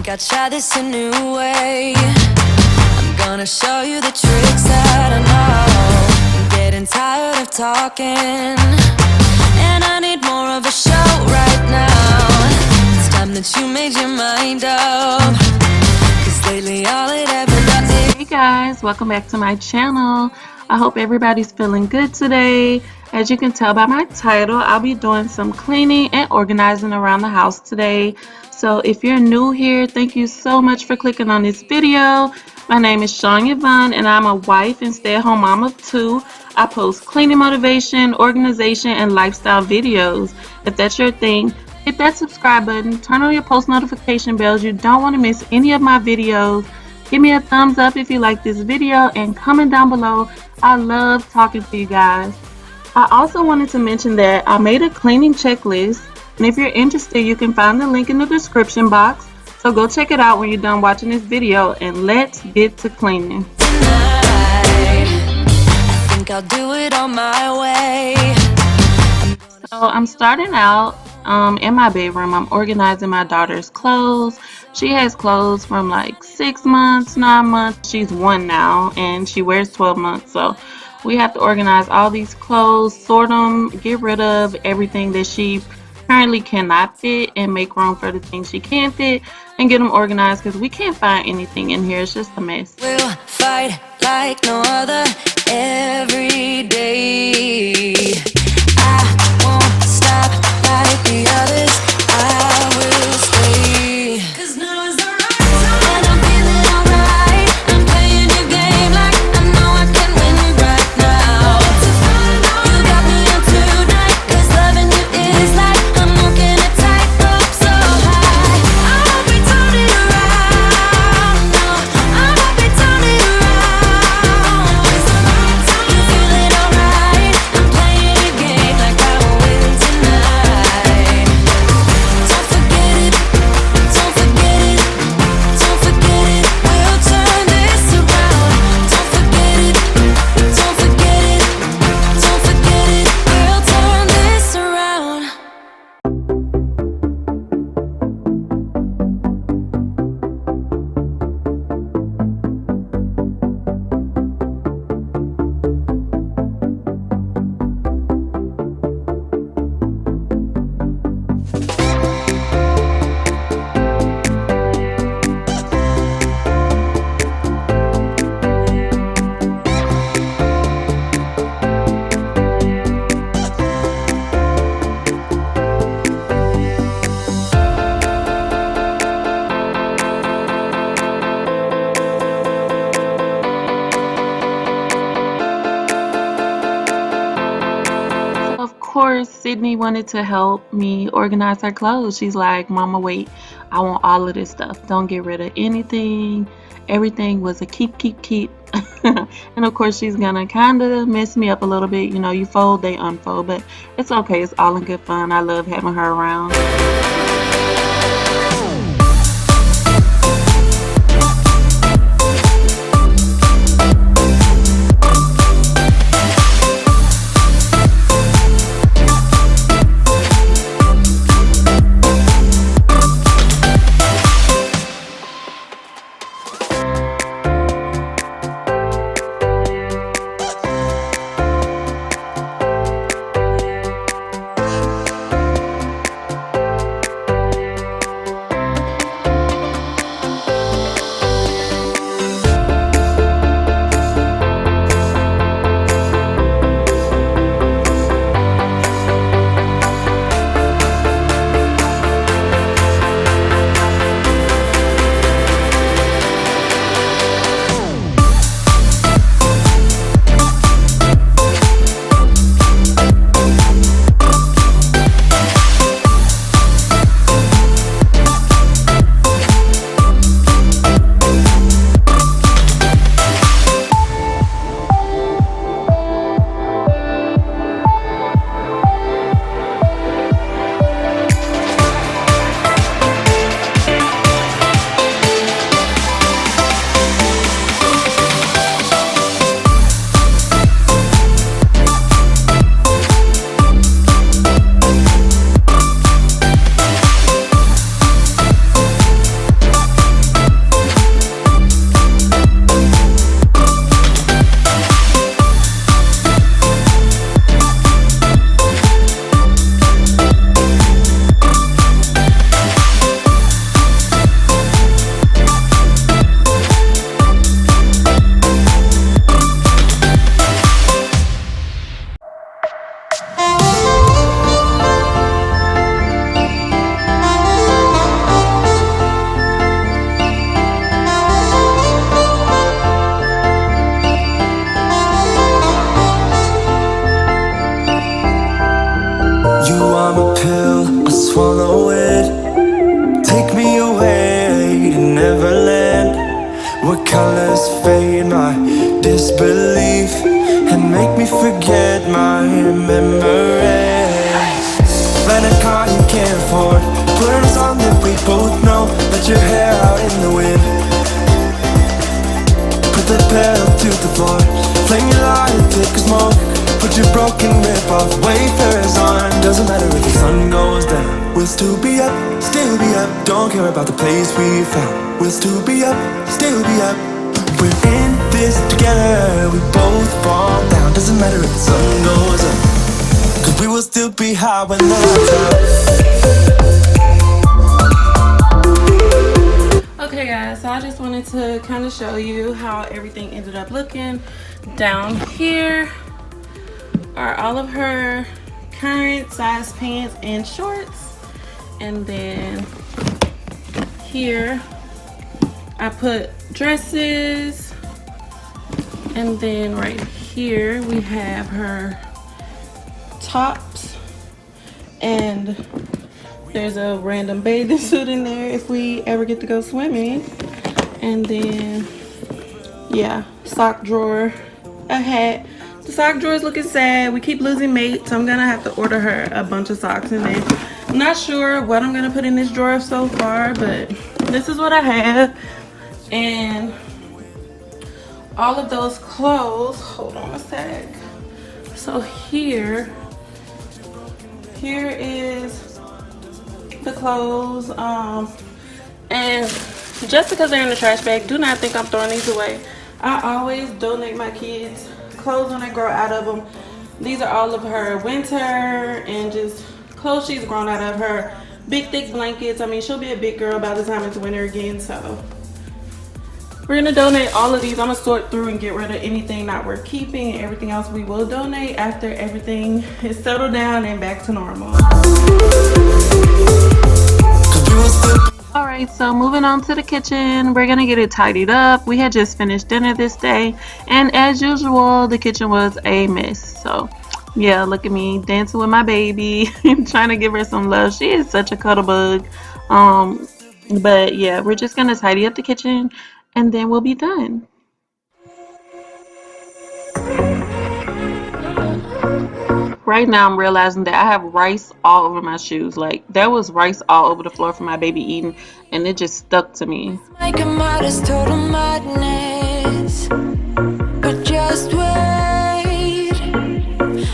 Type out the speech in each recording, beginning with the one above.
think I'd try this a new way. I'm gonna show you the tricks that I know. I'm getting tired of talking, and I need more of a show right now. It's time that you made your mind up, 'cause lately all it ever does is... Hey guys, welcome back to my channel. I hope everybody's feeling good today. As you can tell by my title, I'll be doing some cleaning and organizing around the house today. So if you're new here, thank you so much for clicking on this video. My name is Shan Yvonne and I'm a wife and stay-at-home mom of 2. I post cleaning motivation, organization, and lifestyle videos. If that's your thing, hit that subscribe button, turn on your post notification bells. You don't want to miss any of my videos. Give me a thumbs up if you like this video and comment down below. I love talking to you guys. I also wanted to mention that I made a cleaning checklist, and if you're interested, you can find the link in the description box. So go check it out when you're done watching this video, and let's get to cleaning. Tonight, I think I'll do it on my way. So I'm starting out in my bedroom. I'm organizing my daughter's clothes. She has clothes from like 6 months, 9 months. She's 1 now, and she wears 12 months. So we have to organize all these clothes, sort them, get rid of everything that she currently cannot fit, and make room for the things she can fit, and get them organized because we can't find anything in here. It's just a mess. We'll fight like no other every day. I won't stop like the others. I will stay. 'Cause now is the right time, and I'm feeling alright. I'm playing your game like I know I can win right now. You got me on tonight, 'cause loving you is like I'm walking a tightrope so high. I won't be turning around, no, I won't be turning around. 'Cause the right time, you feeling alright. I'm playing your game like I will win tonight. Don't forget it, don't forget it, don't forget it. We'll turn this around. Don't forget it, don't forget it, don't forget it. We'll turn this around. Of course, Sydney wanted to help me organize her clothes. She's like, Mama, wait, I want all of this stuff. Don't get rid of anything. Everything was a keep. And of course, she's gonna kind of mess me up a little bit. You know, you fold, they unfold, but it's okay. It's all in good fun. I love having her around. Neverland. What colors fade my disbelief and make me forget my memories? Rent a car you can't afford, put on a song that we both know, let your hair out in the wind, put the pedal to the floor, flame your light, take a smoke, put your broken rip-off wafers on. Doesn't matter if the sun goes down, we'll still be up, still be up. Don't care about the place we found, we'll still be up, still be up. We're in this together, we both fall down. Doesn't matter if the sun goes up, cause we will still be high when the lights out. Okay guys, so I just wanted to kind of show you how everything ended up looking. Down here are all of her current size pants and shorts, and then here I put dresses, and then right here we have her tops, and there's a random bathing suit in there if we ever get to go swimming, and then yeah, sock drawer, a hat. The sock drawer is looking sad. We keep losing mates, so I'm gonna have to order her a bunch of socks, and then I'm not sure what I'm gonna put in this drawer so far, but this is what I have. And all of those clothes, hold on a sec. So here is the clothes, and just because they're in the trash bag, do not think I'm throwing these away. I always donate my kids clothes when I grow out of them. These are all of her winter and just clothes she's grown out of, her big thick blankets. I mean, she'll be a big girl by the time it's winter again, so we're gonna donate all of these. I'm gonna sort through and get rid of anything not worth keeping, and everything else we will donate after everything is settled down and back to normal. All right, so moving on to the kitchen, we're gonna get it tidied up. We had just finished dinner this day, and as usual, the kitchen was a mess. So yeah, look at me dancing with my baby, trying to give her some love. She is such a cuddle bug. But yeah, we're just gonna tidy up the kitchen, and then we'll be done. Right now I'm realizing that I have rice all over my shoes. Like, there was rice all over the floor for my baby eating, and it just stuck to me. Make a modest total madness, but just wait.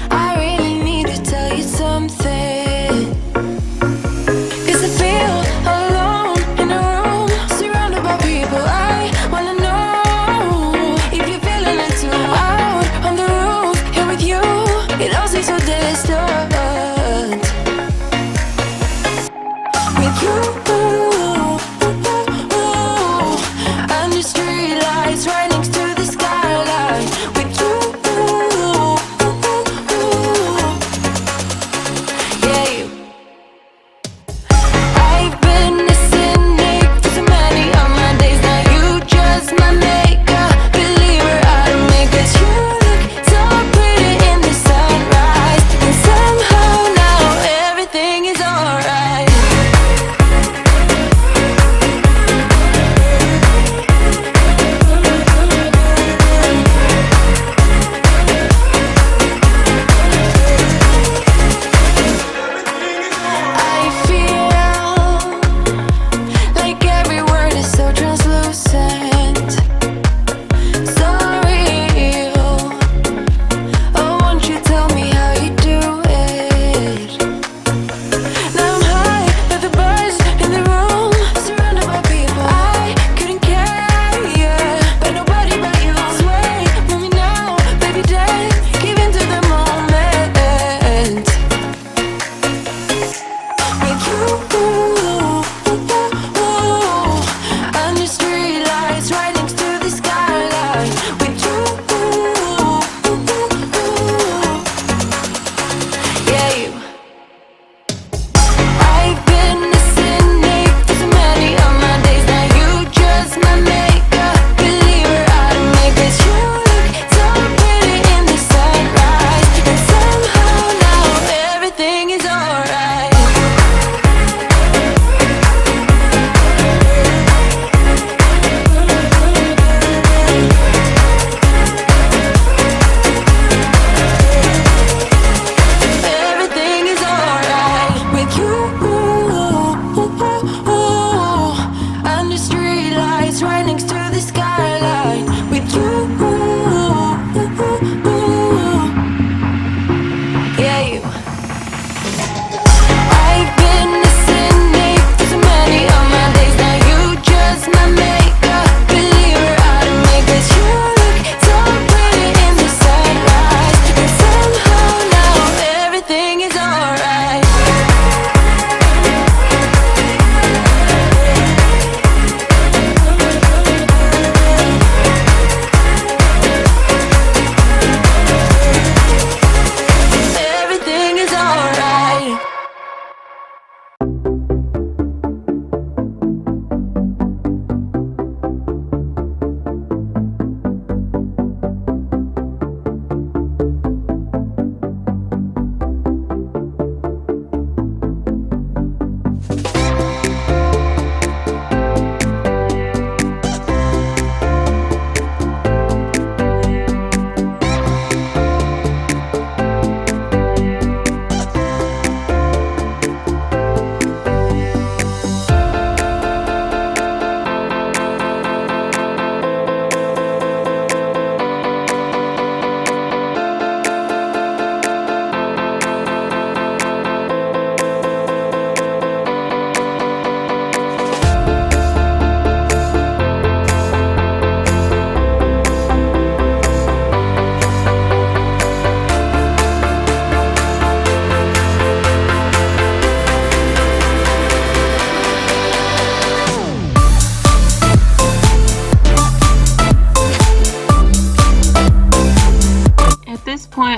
I really need to tell you something, 'cause I feel alone in a room surrounded by people. I wanna know if you're feeling it too. Out on the roof here with you, it all seems so distant. With you under street lights right next to the skyline.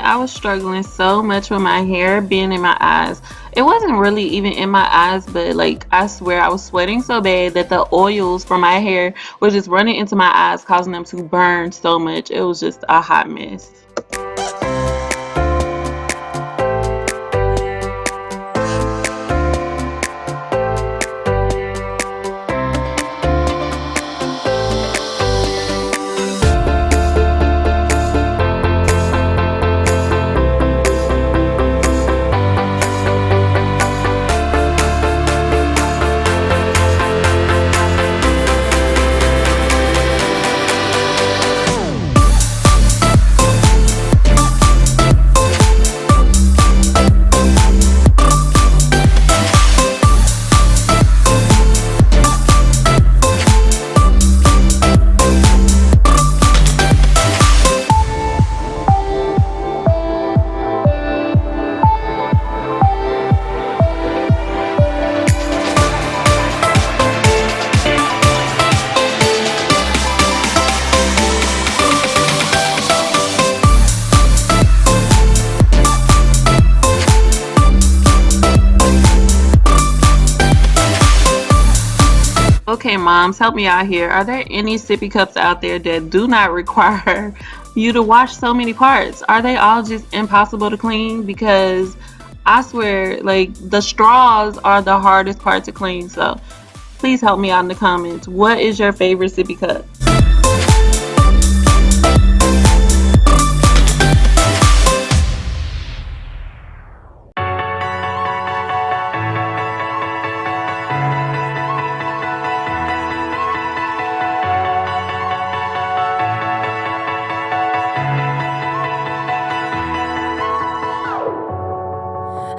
admit I was struggling so much with my hair being in my eyes. It wasn't really even in my eyes, but like I swear I was sweating so bad that the oils from my hair were just running into my eyes, causing them to burn so much. It was just a hot mess. Okay, moms, help me out here. Are there any sippy cups out there that do not require you to wash so many parts? Are they all just impossible to clean? Because I swear, like, the straws are the hardest part to clean. So please help me out in the comments. What is your favorite sippy cup?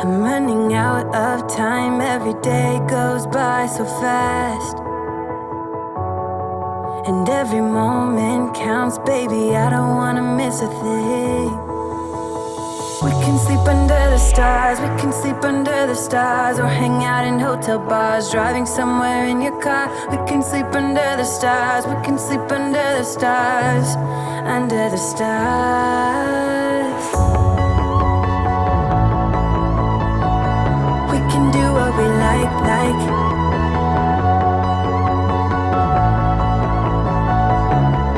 I'm running out of time, every day goes by so fast. And every moment counts, baby, I don't wanna miss a thing. We can sleep under the stars, we can sleep under the stars, or hang out in hotel bars, driving somewhere in your car. We can sleep under the stars, we can sleep under the stars, under the stars. We can do what we like.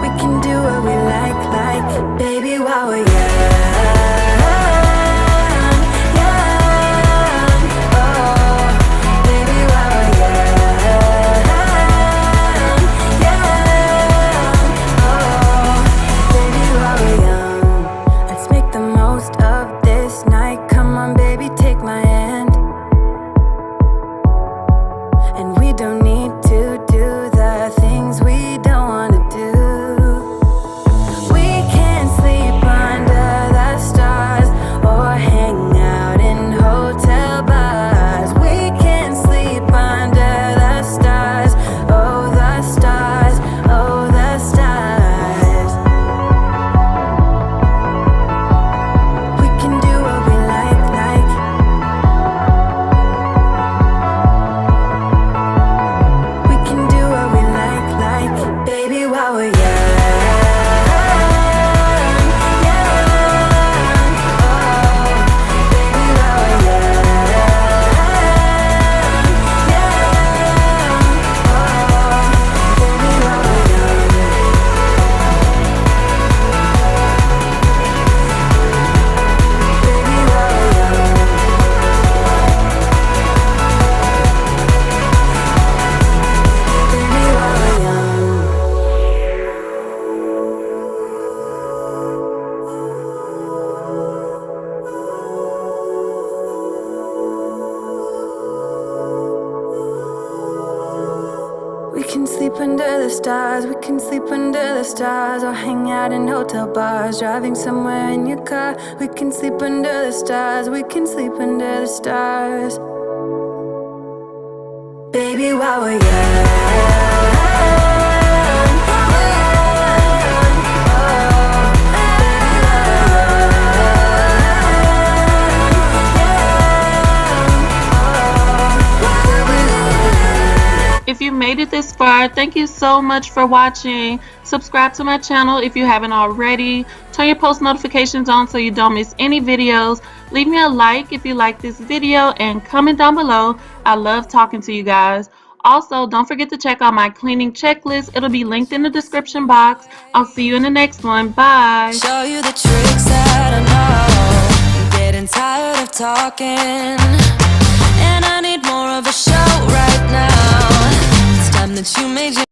We can do what we like, baby, while we're young. We can sleep under the stars, we can sleep under the stars, or hang out in hotel bars, driving somewhere in your car. We can sleep under the stars, we can sleep under the stars, baby, while we're young. If you made it this far, are. Thank you so much for watching. Subscribe to my channel if you haven't already. Turn your post notifications on so you don't miss any videos. Leave me a like if you like this video and comment down below. I love talking to you guys. Also, don't forget to check out my cleaning checklist. It'll be linked in the description box. I'll see you in the next one. Bye. Show you the tricks that I know. I'm getting tired of talking.